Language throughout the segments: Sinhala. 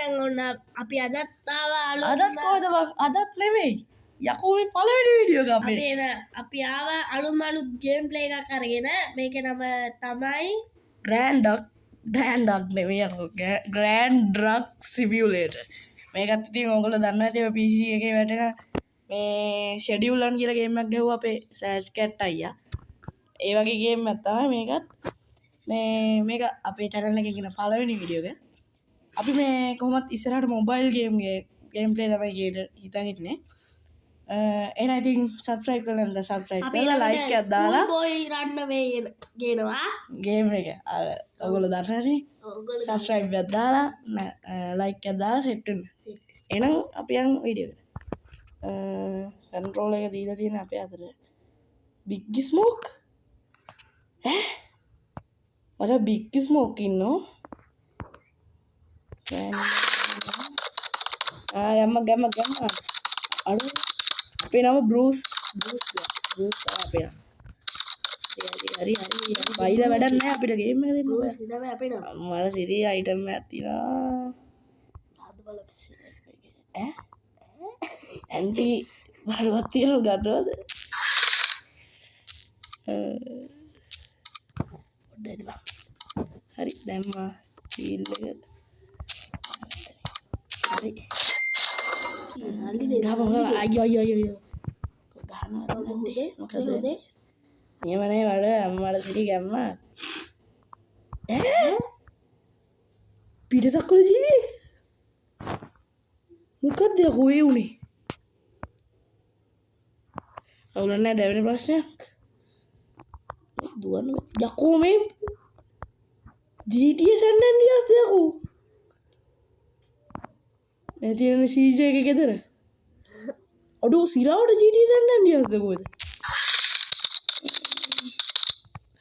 දැන් ඔන්න අපි අදත් ආවා අදත් කොහොමද අදත් නෙමෙයි යකෝ මේ පළවෙනි වීඩියෝ එක අපේ අපි ආවා අලුත් ගේම් ප්ලේ එකක් අරගෙන මේක නම තමයි ග්‍රෑන්ඩ් ඩක් නෙමෙයි යකෝ ග්‍රෑන්ඩ් ඩ්‍රග් සිමියුලේටර් මේකත් ඉතින් ඔයගොල්ලෝ දන්නවා ඇති PC එකේ වැටෙන මේ ෂෙඩියුල් රන් කියලා ගේම් එකක් ගැහුවා අපේ සෑස් කැට් අයියා ඒ වගේ ගේම් එකක් තමයි මේකත් මේක අපේ channel එකේ කියන පළවෙනි වීඩියෝ එක අපි මේ කොහොමත් ඉස්සරහට මොබයිල් ගේම් ප්ලේ තමයි හිතන් ඉන්නේ එහෙනම් ඉතින් subscribe කරලා නැත්නම් subscribe කරලා like එකක් දාලා බොයි රන්න මේ ගේනවා ගේම් එක ඔයගොල්ලෝ දන්නවනේ subscribe එකක් දාලා like එකක් දාලා set වෙන්න එහෙනම් අපි යන් වීඩියෝ එකට control එක දීලා තියෙන අපේ අතට big smoke මචං big smoke ඉන්නෝ යම්ම ගම්ම අඩු අපේ නම බෲස් අපේ හරි බයිලා වැඩක් නැහැ අපිට ගේම් එක දෙන්න බ්‍රූස් තමයි අපේ නම මට සිරි අයිටම් එකක් තියෙනවා ඇන්ටි බරුවක් තියෙනවා ගන්නවද පොඩ්ඩක් ඉතින් හරි දැම්මා ෆීල් එක හරි අයියෝ ගහනවා මොකද නියමනේ වල අම්මලා සිටි ගැම්ම පිටසක්වල ජීවියෙක් මොකක්ද යකෝ ඒ උනේ අවුලක් නැහැ දෙවෙනි ප්‍රශ්නයක් දුවන්න යකෝ මේ GTA San Andreas යකෝ මේ තියෙන CJ එක ගෙදර අඩෝ සිරාවට GTA San Andreas කොහෙද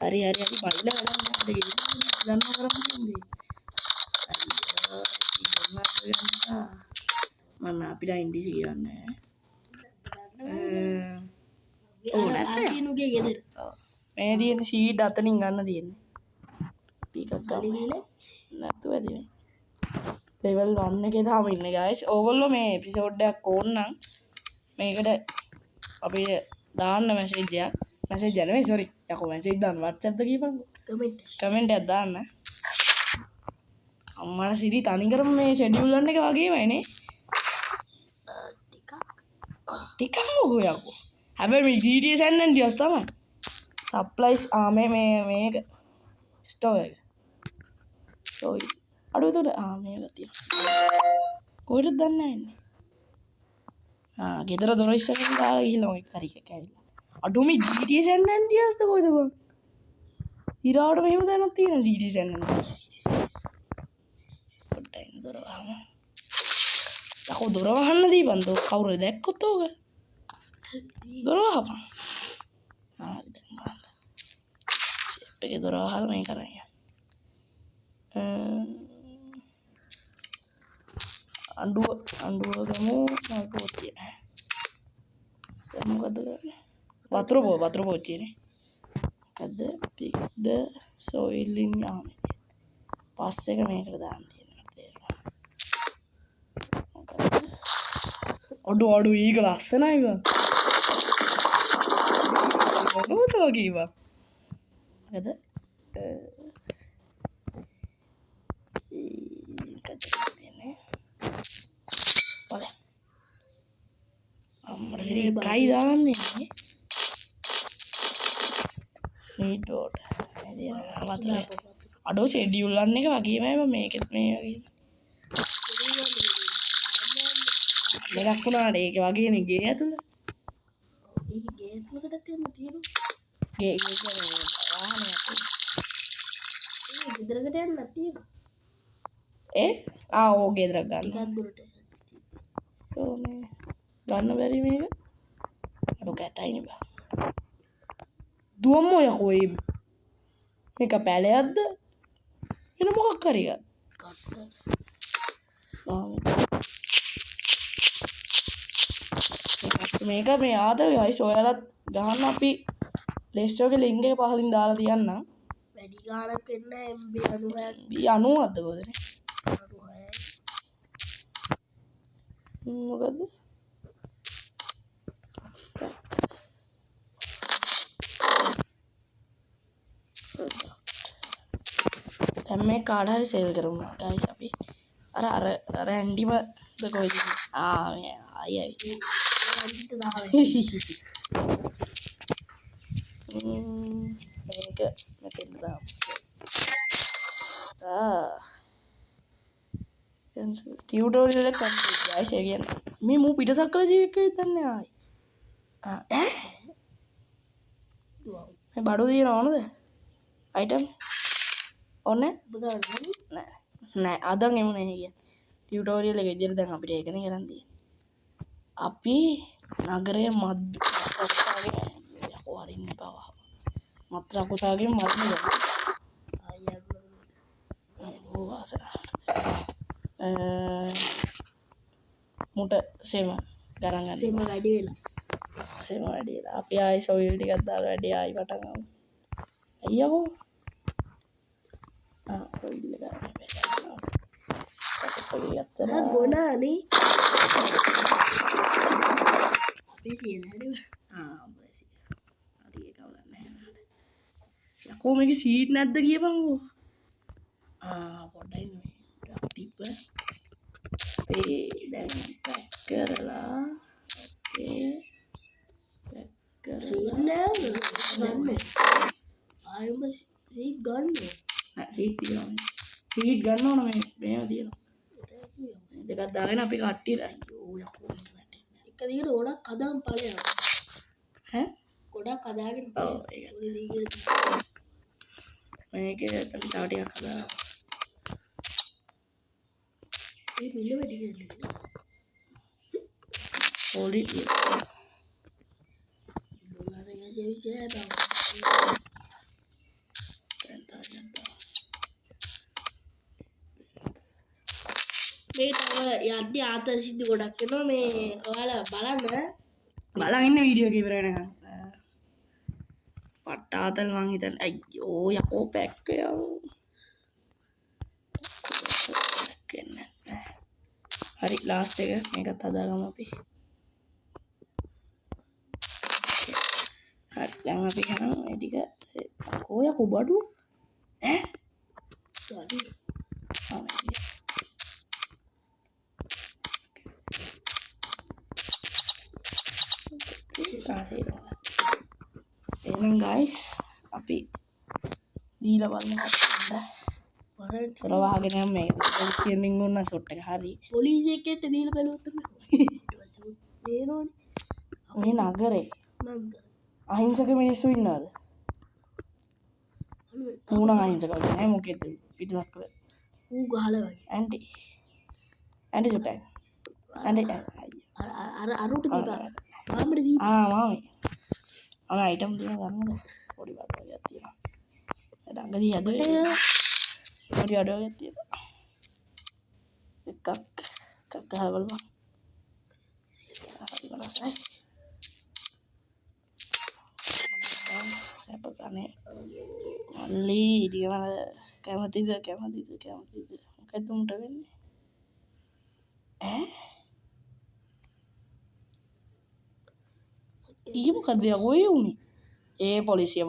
හරි බයිලා වැඩක් නැහැ මම අපිට ඉන්ඩිසි කියන්නේ ආතිනුගේ ගෙදර මේ තියෙන සීඩ් අතනින් ගන්න තියෙන්නේ පීකක් ගන්න නැතුව ඇති මේ ලෙවල් 1 එකේ තාම ඉන්නේ guys ඕගොල්ලෝ මේ එපිසෝඩ් එකක් ඕන නම් මේකට අපි දාන්න මැසේජ් නෙවෙයි සෝරි යකෝ මැසේජ් දාන්න WhatsApp එක කියපන්කෝ කමෙන්ට් එකක් දාන්න අම්මලා සිරි තනිකරම මේ ෂෙඩියුල් වන්න එක වගේමයි නේ ටිකක් මොකෝ යකෝ හැබැයි මේ GTA San Andreas තමයි සප්ලයිස් මේක ස්ටෝර් එක සෝයි අඩුව උතර මේක තියෙනවා කොහෙද දන්නේ නැහැ ගෙදර දොර ඉස්සරහින් දාලා ගිහලා ඔය කරි එක කැවිලා අඩුව මේ GTA San Andreas ද කොහෙද බං ඉරාවට මෙහෙම තැනක් තියෙනවා GTA San Andreas පොඩ්ඩක් දොර වහමු යකෝ දොර වහන්න දීපන් කවුරුද දැක්කොත් ඕක දොර වහපන් හරි දැන් වහන්න ෂේප් එකේ දොර වහලා මේ කරන් යන්න අඬුව ගමු මල් පොච්චිය දැන් මොකද කරන්නේ වතුර පොච්චියනේ මොකද්ද පික්ද සොයිලින් යාමේ පස් එක මේකට දාන්න තියෙනවා තේරෙනවා අඩු ඊක ලස්සනයි බං මොනවද වගේවා මොකද අම්මට සිරි කයි දාන්නේ නීටෝට අඩෝ ෂෙඩියුල් වන්න එක වගේමයි මේකෙත් මේ වගේ දෙකක් වුණාට ඒක වගේනේ ගේ ඇතුළේ ඒක ගේ ඇතුළකට තියෙනවා ගේ කියන්නේ වාහනයක් ගෙදරකට යන්න තියෙනවා ඕ ගෙදරක් ගන්න ගන්න බැරි මේක අඩු කැතයිනේ බා දුවම්මෝ යකෝ මේක පැලයක්ද වෙන මොකක් හරි මේක මේ ආදරේ ගයිස් ඔයාලත් ගහන්න අපි Play Store එකේ link එක පහලින් දාලා තියන්නම් වැඩි ගාණක් එන්න MB 90ක් MB 90ක්ද කොහෙද මොකද දැන් මේ කාඩ් හරි සේල් කරමු ගයිස් අපි අර ඇන්ඩිම කොයිද ආයි මේක මෙතෙන්ට දාමු ටියුටෝරියල් එක කම්ප්ලීට් ගයිස් ඒ කියන්නේ මේ මූ පිටසක් කළ ජීවිතේ හිටන්නේ ආයි මේ බඩු දින ඕනද අයිටම් ඕනේ නෑ අදන් එමුනේ කියන්නේ ටියුටෝරියල් එක විදියට දැන් අපිට ඒකනේ කරන් තියෙන්නේ අපි නගරයේ මත්‍රාකුතාගේ යකෝ හරින්න බව මත්‍රාකුතාගේ මරණ මුට සේම ගරන් ගන්න සෙම වැඩි වෙලා සේම වැඩි වෙලා අපි ආයි සොයිල් ටිකක් දාලා වැඩි ආයි පටන් ගමු අයියෝ සොයිල් එක ගන්න ගොනානේ අපි කියන හැටි හරි ඒක වලක් නැහැ යකෝ මේකේ සීට් නැද්ද කියපන්කෝ පොඩ්ඩයි නේ තිබ්බ අපේ දැන් පැක් කරලා ඕකේ පැක් කරලා සීට් නෑ ගන්න ආයෙම සීට් ගන්න නෑ සීට් තියෙනවා සීට් ගන්න ඕන මේව තියෙනවා දෙකක් දාගෙන අපි කට්ටියට අයියෝ යකෝ මේක වැටෙන්නේ එක දිගට ඕනක් හදාම් ඵලයක් ඈ ගොඩක් හදාගෙන ඔව් ඒක පොඩි දිගට මේක අපි තව ටිකක් හදා මේ මිල වැඩි ගන්න පොඩි ඩොලර් එක ජෙවිසේ බා මේ තව යද්දි ආතල් සිද්ධි ගොඩක් වෙනවා මේ ඔයාලා බලන්න බලන් ඉන්න වීඩියෝ එක ඉවර වෙනකන් පට්ටාතල් මං හිතන්නේ අයියෝ යකෝ පැක් වෙන්නේ හරි ලාස්ට් එක මේකත් හදාගමු අපි හරි දැන් අපි කරමු මේ ටික යකෝ යකෝ බඩු ඈ සෝරි එහෙනම් ගයිස් අපි දීලා බලමු කරවහගෙන යමු මේක පොලිසියෙන් රින්ගුන්න ෂොට් එක හරි පොලිසිය එක්කට දීලා බලුවොත් තමයි මේ නගරේ මං අහිංසක මිනිස්සු ඉන්නවද මූණ අහිංසක නෑ මොකෙද පිටසක් කර ඌ ගහලා වගේ ඇන්ටි චොට්ටයි ඇන්ටි අරුට දීපා මාමට දී මාමේ අම අයිටම් තියෙන ගන්නද පොඩි බඩ වගේක් තියෙනවා ළඟදී අද පොඩි අඩ වගේක් තියෙනවා එකක් ගහලා බලමු හරි බලසයි සැප කනේ මල්ලි ඉතින් කැමතිද මොකද උන්ට වෙන්නේ ඈ ඊ මොකද යකෝ උනේ ඒ පොලිසිය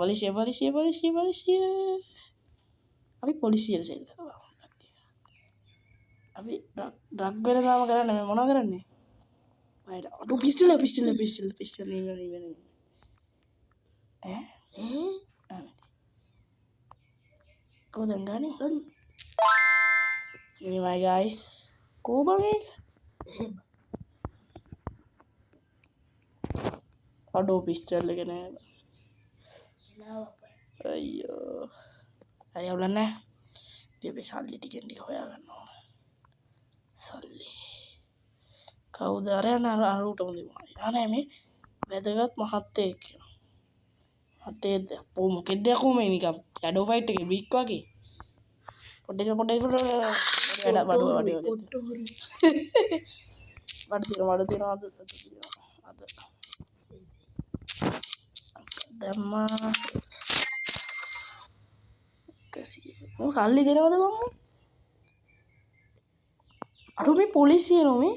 අපි පොලිසියට සෙල් කරනවා අපි ඩ්‍රග් වෙනදාම කරන්නේ මේ මොනව කරන්නේ වයිලා අඩු පිස්ටල් නෙවෙයි ඈ කොහෙන්ද ගන්නේ මේ මයි ගයිස් කොබන් එක අඩෝ පිස්ටල් එක නෑ අයියෝ හරි අවුලක් නෑ අපි සල්ලි ටිකෙන් ටික හොයාගන්න ඕන සල්ලි කවුද අරුටම දෙමු නෑ මේ වැදගත් මහත්තයෙක් මහත්තයෙක්ද මොකෙද යකෝ මේ නිකන් ෂැඩෝ ෆයිට් එකේ බික් වගේ පොඩ්ඩක් බඩු තියෙනවා අද දැම්මා මම සල්ලි දෙනවද මම අර මේ පොලිසිය නෝ මේ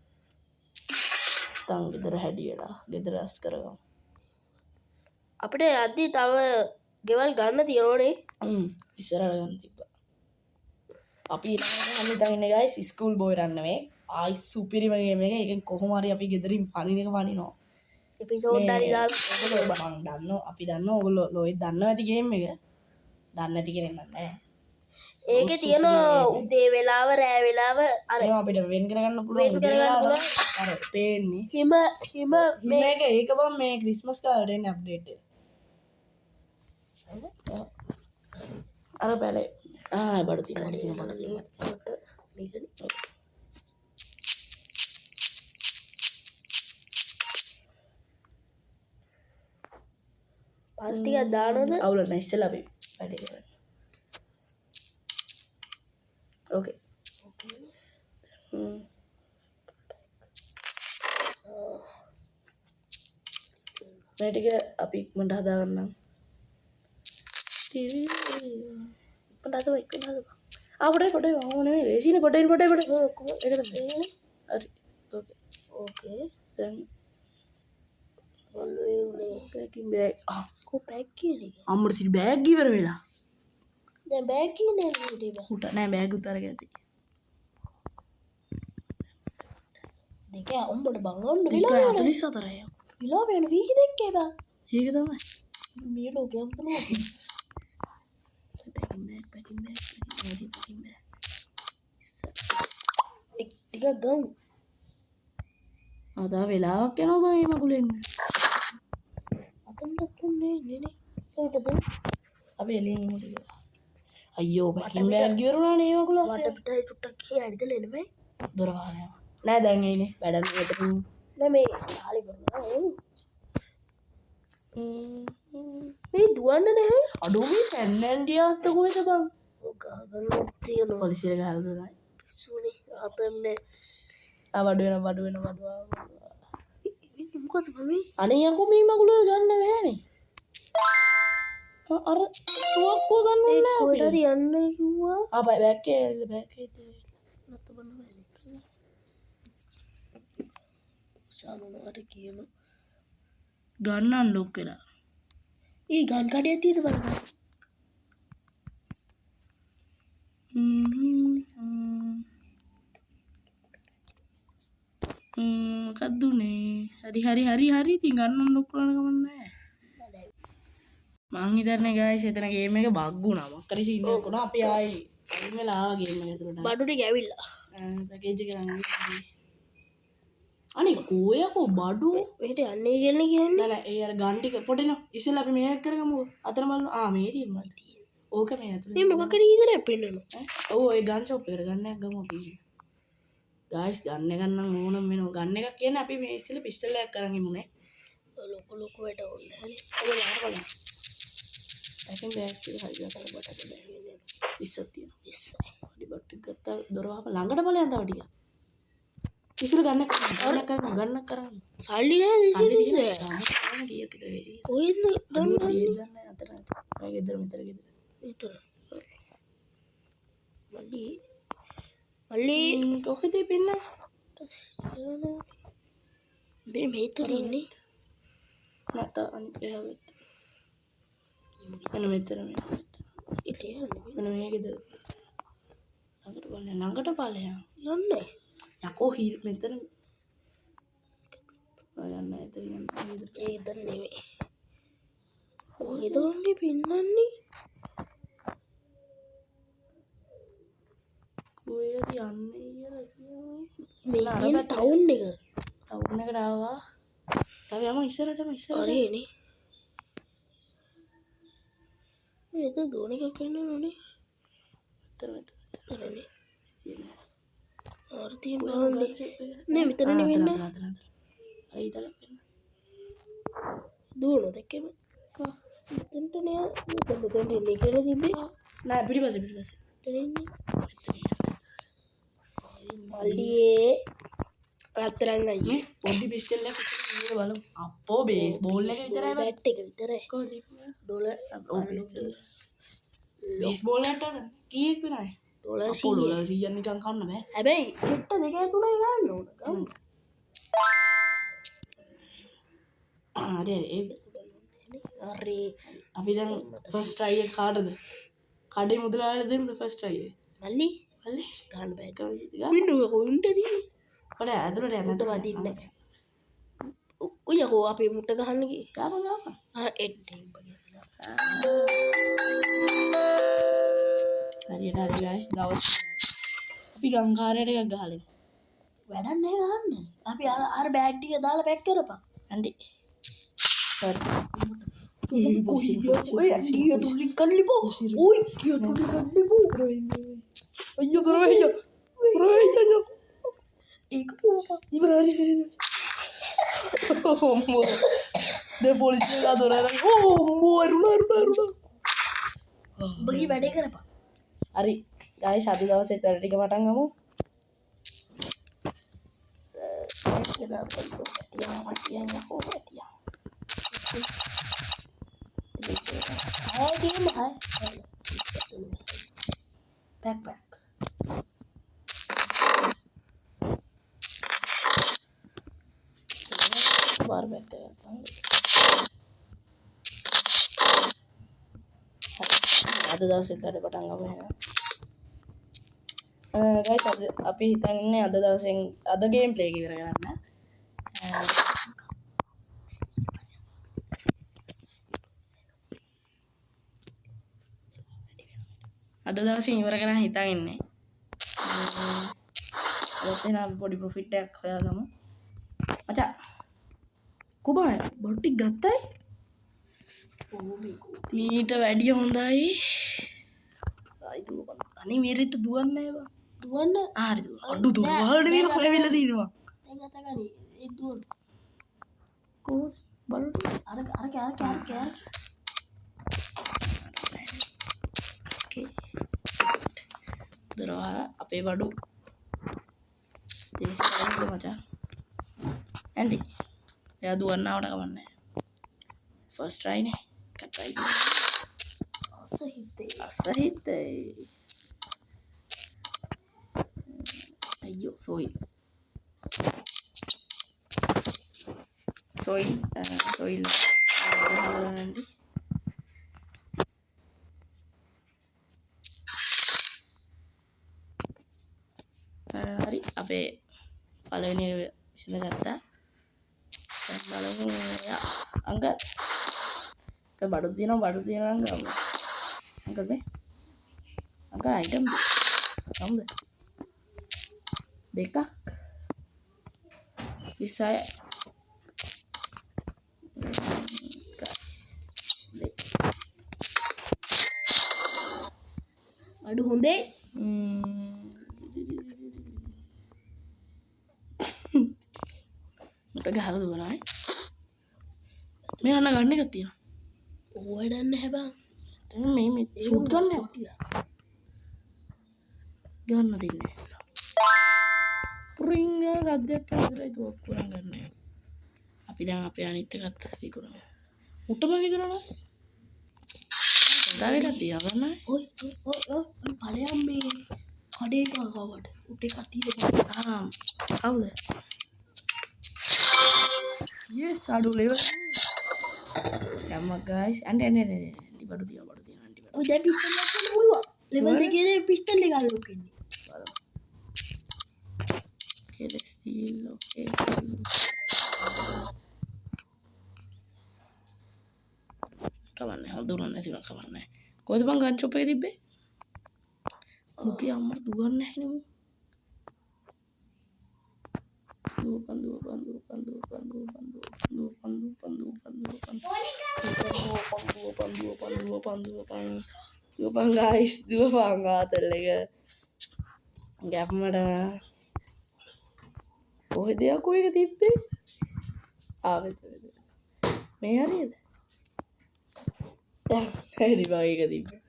නැත්තම් ගෙදර හැඩි වෙලා ගෙදර රැස් කරගමු. අපිට යද්දි තව ගෙවල් ගන්න තියෙනවනේ. ඉස්සරහට ගන්න තිබ්බා. අපි හිතන් ඉන්නේ guys ස්කූල් බෝයි රන් නෙවෙයි. ආයි සුපිරිම ගේම් එක. ඒකෙන් කොහොම හරි අපි ගෙදරින් පණින එක පණිනවා. එපිසෝඩ් හරි දාලා ඔයගොල්ලෝ මම දන්නවා අපි දන්නවා ඔයගොල්ලෝ ලොයිත් දන්නවා ඇති ගේම් එක. දන්නේ නැති කෙනෙක් නැහැ. ඒකේ තියෙන උදේ වෙලාව රෑ වෙලාව අර ඒවා අපිට වෙන් කරගන්න පුළුවන්. වෙන් කරගන්න පුළුවන්. අර පේන්නේ. හිම මේක ඒක බම් මේ ක්‍රිස්මස් කාලේ එන්නේ අප්ඩේට් එක. අර බැලේ බඩු තියෙනවා. මේකනේ. පාස් ටිකක් දානවද? අවුල නැහැ ඉස්සෙල්ලා අපි වැඩේ කරන්නේ. ඕකේ. මේ ටික අපි ඉක්මනට හදාගන්නම්. ඉක්මනට හදමු. පොඩේ ඕන නෙමෙයි. ලේසිනේ පොඩේ. ඒක තමයි. හරි. ඕකේ. දැන් ඔල්ලේ උනේ. Packing bag. කො පැක් කියන්නේ? අම්මට සිට බෑග් ඉවර වෙලා. දැන් බෑග් කියන්නේ උඩේ බා. උට නෑ බෑග් උතරගෙන ඇති. දෙක අම්මට බංගන්න 44යි. විලා වෙන වීකි දෙකේ බා. ඒක තමයි. මේ ලෝකයම තමයි. Packing bag. ටිකක් ගමු. ආ වෙලාවක් යනවා බං මේ මගුලෙන්න. අතන් නේ. ඒකද? අපි එළියෙන් ඉමු ටික. අයියෝ පැකින් බෑග් ඉවරුණානේ මේ මගුල. වට පිටයි චුට්ටක් කියලා ඇවිදලා එනමයි. දොර වහලා යනවා. නෑ දැන් එන්නේ. වැඩක් නෑ. නෑ මේ යාලි කරනවා. මේ දුවන්න නැහැ. අඩෝ මේ ෆැන්ඩියාස්ත කොහෙද බං? ඔක ගන්න තියෙනවා. පොලිසියට ගහලා දුන්නා. පිස්සුනේ. අතන්නේ. බඩු වෙනවා. මොකද මම අනේ යකෝ මේ මගුල ගන්න බෑනේ. අර තුවක්කුව ගන්න ඕනේ නෑ. කොහෙද හරි යන්න කිව්වා. බෑග් එකේ නැත්ත බන්න බෑ. සාමනකට කියන ගන්නන් ලොක් වෙලා. ඒ ගන් කඩේ තියද බලන්න. මොකක්ද උනේ? හරි ඉතින් ගන්නන් ලොක් කරන්න ගමන් නැහැ. මං හිතන්නේ ගයිස් එතන ගේම් එක බග් වුණා. මොකක්ද සීන් එකක් වුණා. අපි ආයි අයින් වෙලා ආවා ගේම් එක ඇතුළට. බඩු ටික ඇවිල්ලා. පැකේජ් එක ගන්න. අනේ කෝයකෝ බඩු මෙහෙට යන්නේ කියන්නේ නෑ ඒ අර ගන් ටික පොඩි නෝ ඉස්සෙල්ලා අපි මේක කරගමු අතන බලමු මේ තියෙනවා ඕක මේ ඇතුලේ මේ මොකක්ද ඉදරේ පෙන්නනවා ඔව් ඒ ගන් ෂොප් එකට ගන්නයක් ගමු අපි ගායිස් ගන්න එක නම් ඕනම වෙනවා ගන්න එකක් කියන්නේ අපි මේ ඉස්සෙල්ලා පිස්ටල් එකක් අරන් ඉමුනේ ලොකු වැඩ ඕනේ හරි ඔය යාර බලන්න පැකින් බෑග් එක හරි ගන්න බටස් ඉස්සත් තියෙනවා ඉස්සයි හරි බට් එක ගත්තා දොර වහපන් ළඟට බලයන් තව ටික ඉස්සෙල්ලා ගන්න කරන්න සල්ලි නෑ ඉතින් ගන්න කීයක් විතර වෙයි කොහෙන්ද ගන්න අතර මගේ ගෙදර මෙතන මෙතන මල්ලි කොහෙද පින්න මේ මෙතන ඉන්නේ නැත අනිත් එහාට එන මෙතන එන මේ ගෙදර ළඟට ඵලයන් යන්නේ යකෝ හීර මෙතන යන්න එතන යන්න ඒ ඉතින් නෙවෙයි කොහෙද වන්නේ පින්නන්නේ කොහෙද යන්නේ කියලා කියනවා මේ අර ටවුන් එක ටවුන් එකට ආවා තව යමු ඉස්සරහටම හරිනේ මේක ගෝණ එකක් වෙන්නවනේ මෙතනනේ ආර තියෙන නේ මෙතනනේ වෙන්න අර ඉතල වෙන්න දුවන දෙකම මෙතනට නෑ මෙතන ඉන්නේ කියලා තිබ්බේ නෑ පිටිපස්සේ මෙතන ඉන්නේ මල්ලියේ රත්තරන් අයියේ පොඩි පිස්ටල් එකක් ඉස්සරහ බලමු අප්පෝ බේස් බෝල් එක විතරයි බැට් එක විතරයි කොහොමද ඩොලර් බේස් බෝල් එකට කීයක් වෙනවද ඩොලර් අපෝ ඩොලර් 100ක් නිකන් කන්න බෑ හැබැයි චිට්ට දෙකේ තුනයි ගන්න ඕන හරි හරි අපි දැන් ෆස්ට් ට්‍රයි එක කාටද? කඩේ මුදලාලට දෙමුද ෆස්ට් ට්‍රයි එක? මල්ලි මල්ලි ගන්න බෑ ගන්න. මින්නු කොන්ටරි ඔඩ ඇතුළට යන්න. මුට වදින්න උයකෝ අපේ මුට්ට ගහන්නකි ගාපන් ගාපන්. එඩ්ඩේ හරියට හරි ගයිස් දවස් අපි ගංකාරයට එකක් ගහලමු. වැඩක් නැහැ ගහන්න අපි අර බෑග් ටික දාලා පැක් කරපන් ඇන්ඩි සරි ගිය තුරි කල්ලිපෝ ඔයි ගිය තුරි කල්ලිපෝ අයියෝ කරවයියෝ කරවයියෝ ඒක පෝපා ඉවරයි ඔම්මෝ දැන් පොලිසියලා දොර අරන් ඔම්මෝ අරුණා උඹගේ වැඩේ කරපන් හරි ගයිස් අද දවසේ වැඩ ටික පටන් ගමු. backpack बार बैठ जाता हूँ අද දවසෙත් වැඩ පටන් ගමු එහෙනම්. ගයිස් අපි හිතන්නේ අද දවසෙන් අද ගේම් ප්ලේ එක ඉවර කරන්න. අද දවසින් ඉවර කරන්න හිතාගෙන ඉන්නේ. අදත් එහෙනම් අපි පොඩි ප්‍රොෆිට් එකක් හොයාගමු. මචං කොබා බඩු ටික ගත්තයි? මීට වැඩිය හොඳයි. අනේ මේරිට දුවන්නේ නෑ බං. දුවන්න හරි දුව. අඩු දුව. වහලට මේක හොයවිලා තියෙනවා. දැන් ගතගනි ඒ දුවන්න කොහොමද? බලන්න. අර ඕකේ. දරවා අපේ බඩු. දේශපාලනද මචං. ඇන්ඩි. එයා දුවන්න ආවට කමන්නේ. ෆස්ට් try නේ. එක try කරමු. අසහිතේ. අයියෝ සෝයි. සෝයි. හරි අපේ පළවෙනි විසඳ ගත්තා. දැන් බලමු අංක බඩු තියෙනවා අංක අංකල් මේ අංක අයිටම් සම්ද දෙකක් 26 අඩු හොඳේ මට ගහලා දුවනයි මේ අන්න ගන්න එකක් තියෙනවා ඕවඩන්න හැබා මේ සුට් ගන්න ගන්න දෙන්නේ පුරින් රද්දයක් විතරයි තුවක් පුරන් ගන්න අපි දැන් අපේ අනිත් එකත් විකුණමු මුටම විකුණනවා තව එකක් තියවන්න ඔය පලයම් මේ කඩේ කවට උට එකක් තියෙන කවුද yes අඩු ලෙවල් යම්මක් guys and බඩු තියනවා අන්ටි ඔය දැන් පිස්තල් එකක් ගන්න පුළුවන් ලෙවල් දෙකේ පිස්තල් එක අල්ලුක් ඉන්නේ okay let's deal okay කවන්නේ හඳුනන්නේ නැති උනා කවන්නේ කොහෙද බං ගන් ෂොප් එකේ තිබ්බේ මුගේ අම්මා දුවන්නේ නැහැ නේ දුවපන් guys දුවපන් ආතල් එක ගැප්මඩ කොහෙද යකෝ එක තිබ්බේ ආවෙත් මේ හරියද දැන් හරි බයි එක තිබ්බේ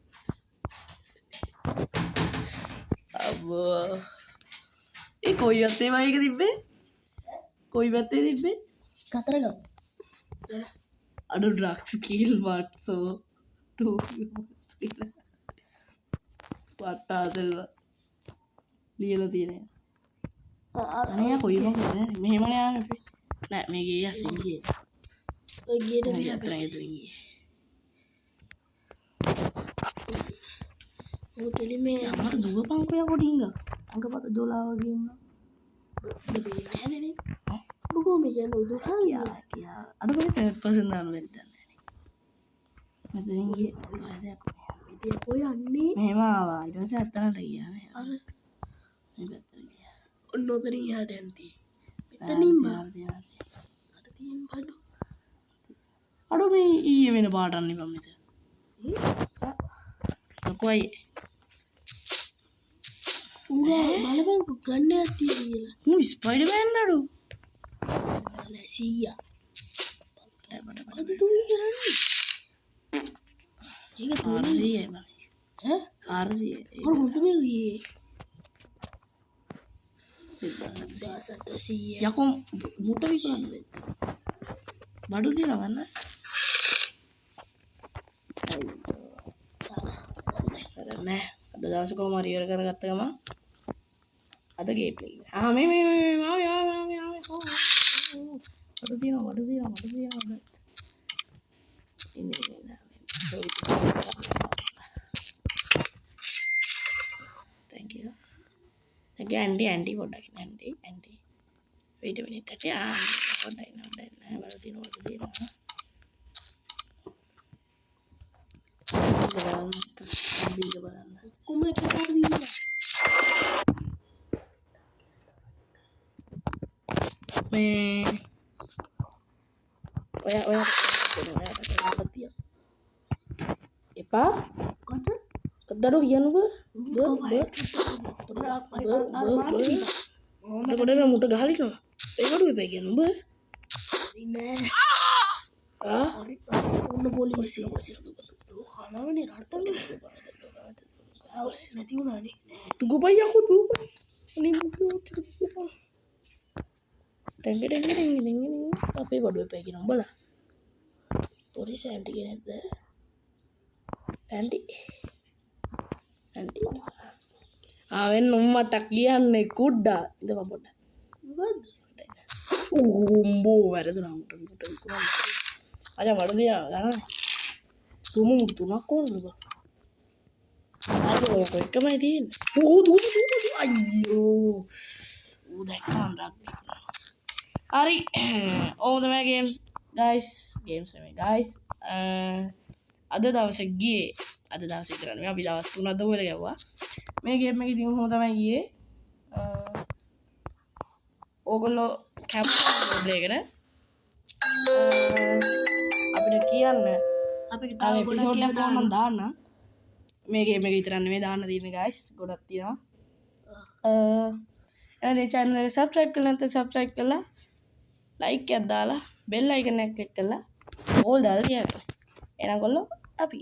අබ්බෝ ඒ කොයි පැත්තේ බයි එක තිබ්බේ කොයි පැත්තේ තිබ්බේ කතරගම අඩු ඩ්‍රග්ස් කිල් වට්සෝ ටූ වට්ටාදල්ව ලියලා තියෙනවා අනේ කොයිම කරන්නේ මෙහෙමනේ ආවේ අපි නෑ මේකේ යස් ඉන්නේ ඔය ගේට තරයි මෙහා තුරින්ගේ ඔය කෙලිමේ අමර දුව පංකය පොඩිංග අඟපත ජොලාවගන්න නෑනේ බොකෝ මේ කියන උදුහා කියා අඩපට පසදාන වෙල්තන්න මෙතගේ විදිය ඔය යන්නේ මේවා ඉටස ඇත්තනට කියන්න අර පැත්තර ඔන්න ඔතනින් එහාට යන්ති මෙතනින්ම අර තියෙන බඩු අඩු මේ ඊය වෙන පාටන්නේ පම්මිත ලොකයි ඌගා බලපංකු ගන්න ඇති කියලා මු ස්පයිඩමෑන් අඩු සීයා කද තුනි කරන්නේ ඒක තුනි ආරසිය ආරසිය අර හොඳම ගියේ සාසට සීය යකොම් මුට විකරන්න බඩු තිරගන්න කරන්න අද දවසකෝ මරිවර කරගත්තකම අදගේ පිල් මේ වඩු තියන වඩු තියන වඩු තියන ඇන්ඩි ඇන්ඩි පොඩ්ඩක් ඇන්ඩි ඇන්ඩි වෙයිට මිනිට් ඇට හොඩයි හොඩන්න වල තින වඩ තියෙනවා දීක බලන්න කුම එක දීලා මේ ඔය එපා කොත කදරු කියනුව ගොඩ මුට ගහලිනවා ඒකඩු එපයි කියනුබ ඔන්න පොලිසිය හනවනේ රට නැති වුණනේ ගොපයකු අපේ බඩුව එපයි කියෙන බල පොලිස ඇන්ටික නැද්ද ඇන්ටි ආවෙන් උම්මටක් කියන්නේ කුඩ්ඩා ඉඳ පොඩ උම්බෝ වැරදුනට අජ වඩදයා ගන තුම මුට තුනක් ඕනද එකමයි තියෙන් අයියෝ දැක්කන් හරි ඕදම ගේම්ස් ගයිස් ගේම්ස් ගයිස් අද දවසගේ අද දවස කරන අපි දවස් තුනද හොර ගැව්වා මේ ගේම එක තිම හොතමයි ගියේ ඕගොල්ලෝ කැප්ලේකට අපිට කියන්න අපි පිසෝට්යක් ඕන්න දාන්න මේගේ මේ ඉතරන්න මේ දාන්න දීම ගයිස් ගොඩත් තියෙනවා එනදේ චැනල සබ්‍රයිප් කළ නැත සබ්‍රයිප් කලා ලයික් ඇද්දාලා බෙල් අයිකනැක් කලා ඕල් දල් කිය එනකොල්ලො අපි